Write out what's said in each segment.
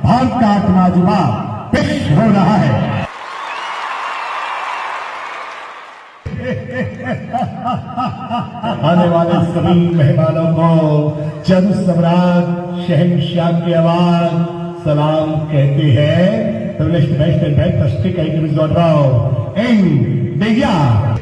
भारत का आत्मा जुबा पेश हो रहा है। आने वाले सभी मेहमानों को चंद सम्राट शहंशाह की आवाज सलाम कहती है। तो fantastic items got wow in the yard.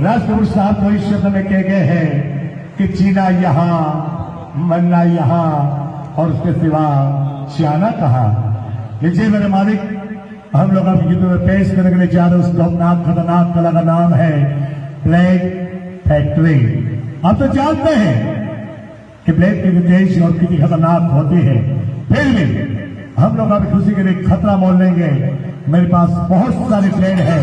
राष्ट्रपति साहब तो इस शब्द में कह गए हैं कि जीना यहाँ, मरना यहाँ और उसके सिवा जाना कहाँ। लीजिए मेरे मालिक, हम लोग अब युद्ध में पेश करने के लिए जा रहे उस खतरनाक कला का नाम है ब्लैक फैक्ट्री। आप तो जानते हैं कि ब्लैक की गुंजाइश और कितनी खतरनाक होती है, फिर भी हम लोग अभी खुशी के लिए खतरा मोल लेंगे। मेरे पास बहुत सारे प्लेन है।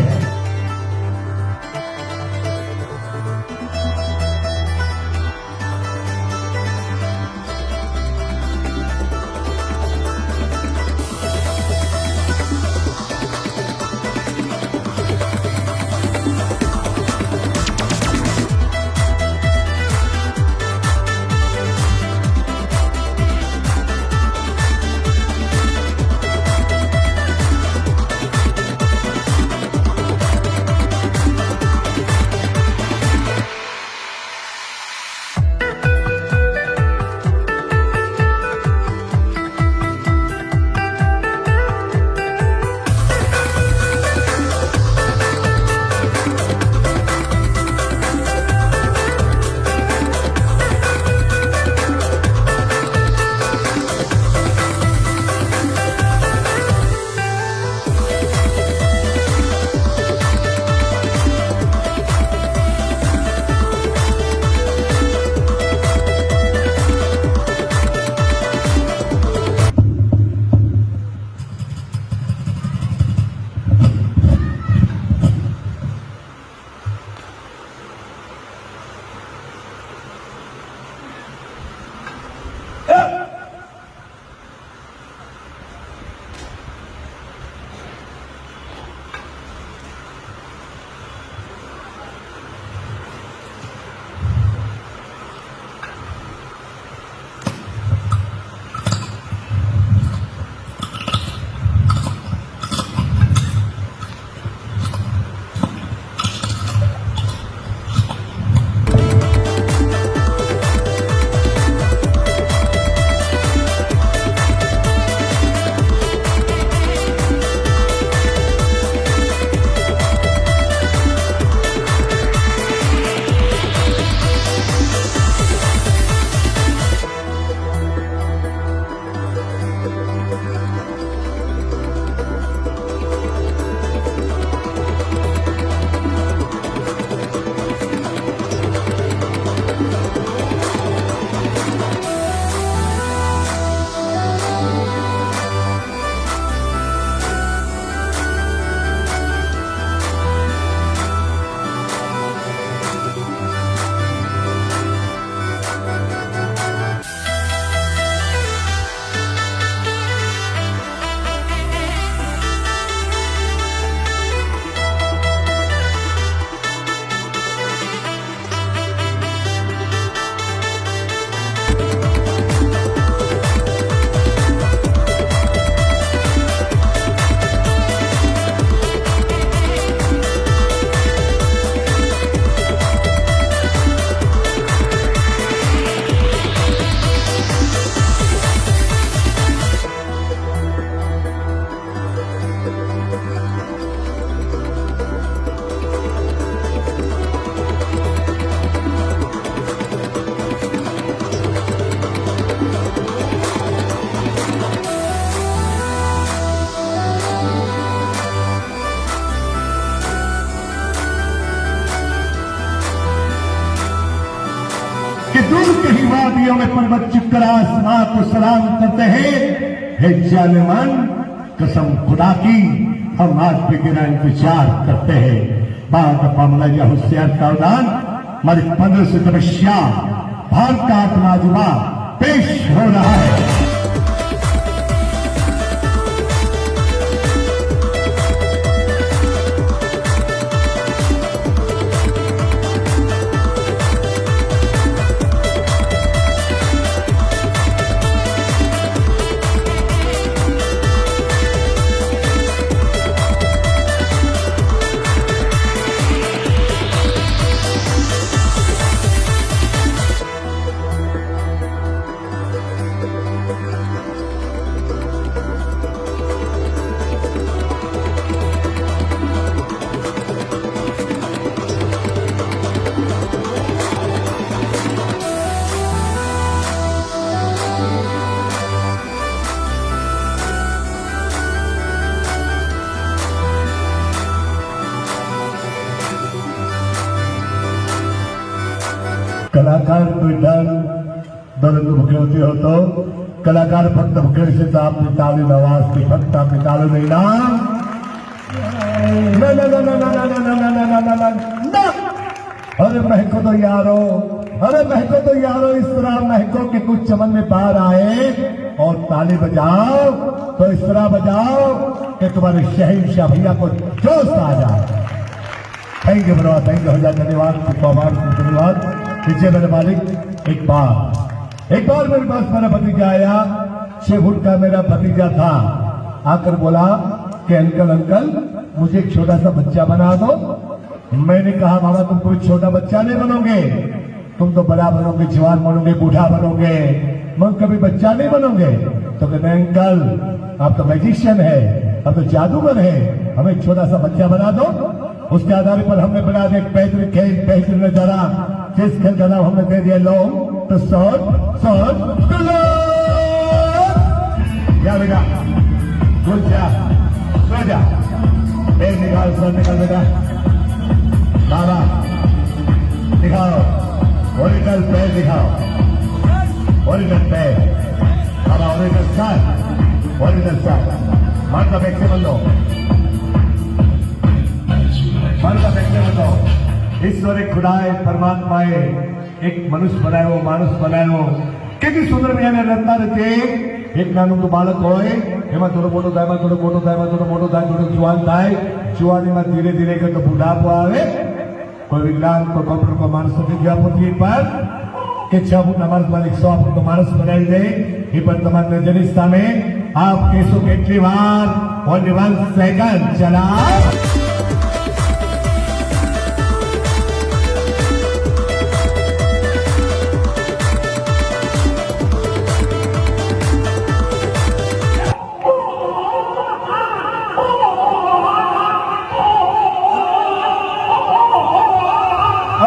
दूर के ही वादियों में पर्वत चुपकर आसमां को सलाम करते हैं, हे जालिमान कसम खुदा की हम आज भी गिरा इंतजार करते हैं। बाद मामला यह होशियार सावधान हमारी 15 से तपस्या भारत का आत्मा जुबा पेश हो रहा है। कलाकार कोई डर दर्द भुके हो तो कलाकार फक्त भुकेल से आपने ताली आवाज की फक्त आपने ताली नहीं ना अरे महको तो यारो, अरे महको तो यारो, इस तरह महको के कुछ चमन में पार आए और ताली बजाओ तो इस तरह बजाओ कि तुम्हारे शहंशाह भैया को जोश आ जाए। Thank you Barwa, thank you हजार धन्यवाद, धन्यवाद। पीछे मेरे मालिक एक बार मेरे पास मेरा भतीजा आया, 6 फुट का मेरा भतीजा था, आकर बोला कि अंकल मुझे एक छोटा सा बच्चा बना दो। मैंने कहा बाबा तुम कोई छोटा बच्चा नहीं बनोगे, तुम तो बड़ा बनोगे, जवान बनोगे, बूढ़ा बनोगे, मैं कभी बच्चा नहीं बनोगे। तो कहते अंकल आप तो मैजिशियन है, अब तो जादूगर है, हमें एक छोटा सा बच्चा बना दो। उसके आधार पर हमने बना दिया एक बेहतरीन खेल, बेहतरीन नजारा, जिस खेल का नाम हमने दे दिया long to short, short to long. क्या बेटा घुस जा, सो जा, पैर निकाल, सर निकाल बेटा, बाबा दिखाओ, ओरिजिनल पैर दिखाओ, ओरिजिनल पैर बाबा, ओरिजिनल सर, ओरिजिनल सर, मन का व्यक्ति बन लो, मन का व्यक्ति बन लो। ईश्वर एक खुदाए परमात्माए एक मनुष्य बनायो, मानुष बनायो, કેટલી સુંદર મજાને રચના રચે। એક નાનું તો બાળક હોય, એમાં થોડો મોટો થાય, થોડો મોટો થાય, થોડો મોટો થાય, થોડો જુવાન થાય, જુવાનીમાં ધીરે ધીરે કરતો બુઢાપો આવે। કોઈ વિજ્ઞાન કોઈ કમ્પ્યુટર કોઈ માણસ જગ્યા પહોંચી પર કે 6 ફૂટના માણસમાં 100 ફૂટનો માણસ બનાવી દે, એ પણ તમારી નજરની સામે આપ કહેશો કેટલી વાર, ઓનલી 1 સેકન્ડ ચલા।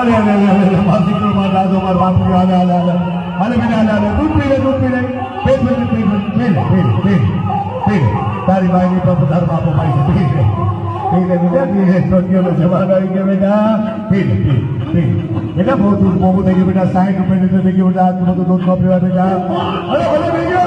अरे अरे अरे मासी को मार दो, मार बाप को आला आला आला, अरे बेटा आला आला, दूध पी ले, पेट में पी ले, तारी भाई ने पापा धर बापो भाई से पी ले बेटा, पी ले, छोटियों में जमाना आई के बेटा, पी ले बेटा, बहुत देखिए बेटा, 60 रुपए देते देखिए बेटा, तुम तो दूध कॉपी वाले बेटा, अरे बोले भैया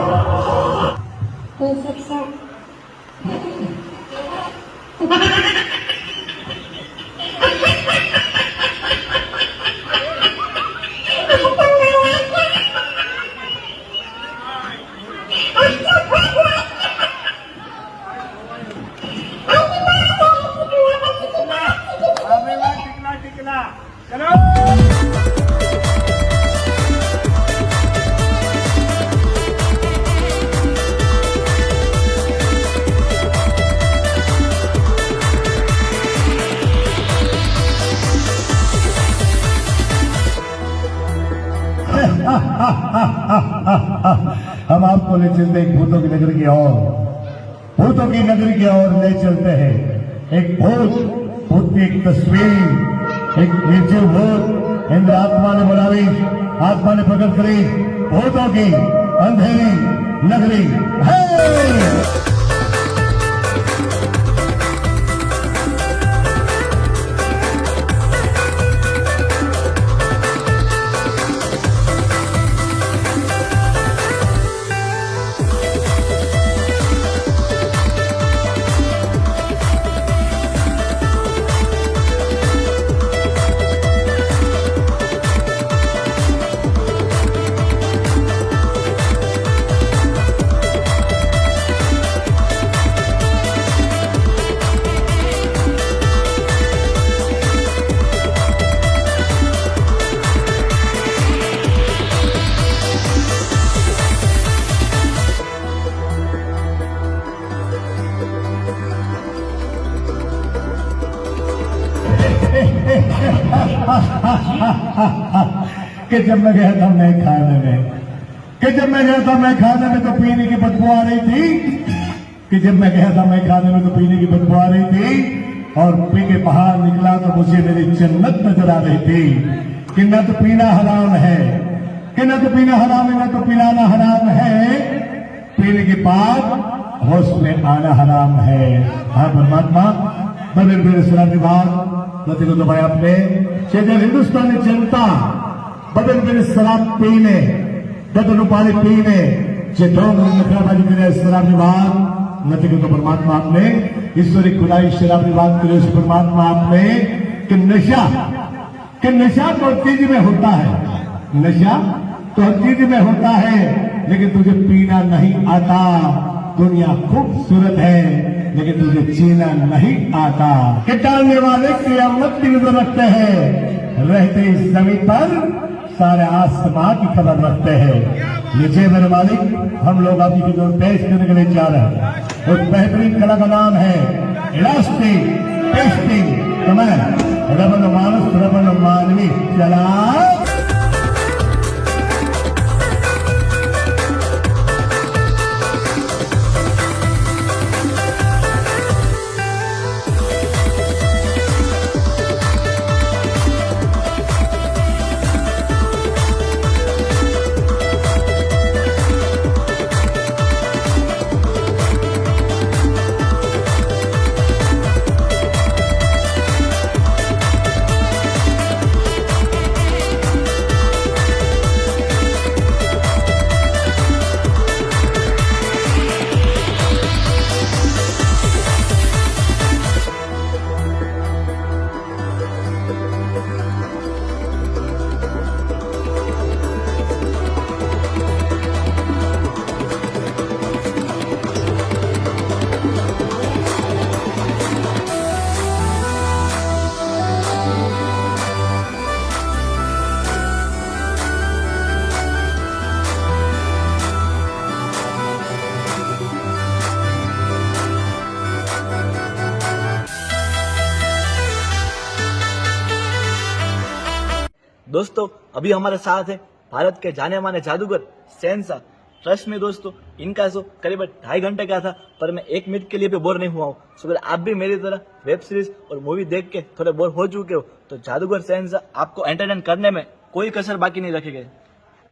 हम आपको ले चलते एक भूतों की नगरी की ओर, भूतों की नगरी की ओर ले चलते हैं। एक भूत की एक तस्वीर, एक निर्जीव भूत इंद्र आत्मा ने बुलावी, आत्मा ने प्रकट करी, भूतों की अंधेरी नगरी है। कि जब मैं गया था मैं खाने में, कि जब मैं गया था मैं खाने में तो पीने की बदबू आ रही थी, कि जब मैं गया था मैं खाने में तो पीने की बदबू आ रही थी, और पी के बाहर निकला तो मुझे मेरी जन्नत नजर आ रही थी। कि न तो पीना हराम है, कि न तो पीना हराम है, न तो पिलाना हराम है, पीने के बाद होश में आना हराम है। हाँ परमात्मा बदल मेरे सलामी बात नती को दबाया आपने जब हिंदुस्तानी जनता बदल मेरे सलाम पीने बदल पानी पीने जे ढोंग नखराबाजी करे सलामी बात नती को तो परमात्मा आपने ईश्वरी खुदाई शराबी बात करे परमात्मा आपने कि नशा तो हर चीज में होता है, नशा तो हर चीज में होता है, लेकिन तुझे पीना नहीं आता। दुनिया खूबसूरत है लेकिन तुझे जीना नहीं आता। कि टालने वाले क़यामत की नजर रखते हैं, रहते इस जमीन पर सारे आसमां की खबर रखते हैं। लीजिए मेरे मालिक, हम लोग आपकी जो पेश करने के लिए जा रहे हैं उस बेहतरीन कला का नाम है इलास्टिक टेस्टिंग कमांड रबन मानुस रबन मानवी। चला दोस्तों अभी हमारे साथ है भारत के जाने माने जादूगर शहंशाह। ट्रस्ट में दोस्तों इनका शो करीबन 2.5 घंटे का था, पर मैं 1 मिनट के लिए भी बोर नहीं हुआ हूँ। सो अगर आप भी मेरी तरह वेब सीरीज और मूवी देख के थोड़े बोर हो चुके हो तो जादूगर शहंशाह आपको एंटरटेन करने में कोई कसर बाकी नहीं रखेगा।